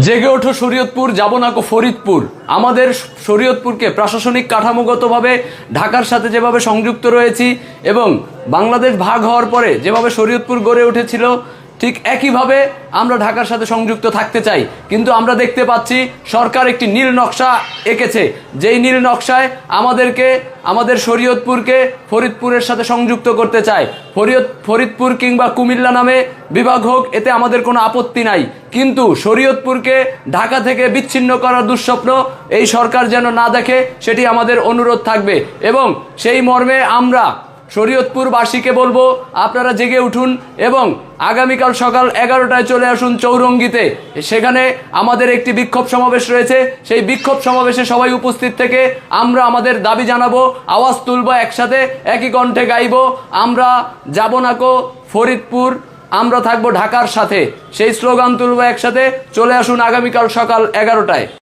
জেগে ওঠো শরীয়তপুর, যাব না কো ফরিদপুর। আমাদের শরীয়তপুরকে প্রশাসনিক কাঠামোগতভাবে ঢাকার সাথে যেভাবে সংযুক্ত রয়েছি এবং বাংলাদেশ ভাগ হওয়ার পরে যেভাবে শরীয়তপুর গড়ে উঠেছিল, ঠিক একইভাবে আমরা ঢাকার সাথে সংযুক্ত থাকতে চাই। কিন্তু আমরা দেখতে পাচ্ছি সরকার একটি নীল নকশা এঁকেছে, যেই নীল নকশায় আমাদের শরীয়তপুরকে ফরিদপুরের সাথে সংযুক্ত করতে চায়। ফরিদপুর কিংবা কুমিল্লা নামে বিভাগ হোক, এতে আমাদের কোনো আপত্তি নাই, কিন্তু শরীয়তপুরকে ঢাকা থেকে বিচ্ছিন্ন করার দুঃস্বপ্ন এই সরকার যেন না দেখে, সেটি আমাদের অনুরোধ থাকবে। এবং সেই মর্মে আমরা শরীয়তপুরবাসীকে বলবো, আপনারা জেগে উঠুন এবং আগামীকাল সকাল 11টায় চলে আসুন চৌরঙ্গিতে। সেখানে আমাদের একটি বিক্ষোভ সমাবেশ রয়েছে। সেই বিক্ষোভ সমাবেশে সবাই উপস্থিত থেকে আমরা আমাদের দাবি জানাবো, আওয়াজ তুলবো, একসাথে একই কণ্ঠে গাইবো, আমরা যাব না কো ফরিদপুর, আমরা থাকবো ঢাকার সাথে। সেই স্লোগান তুলবো একসাথে। চলে আসুন আগামীকাল সকাল 11টায়।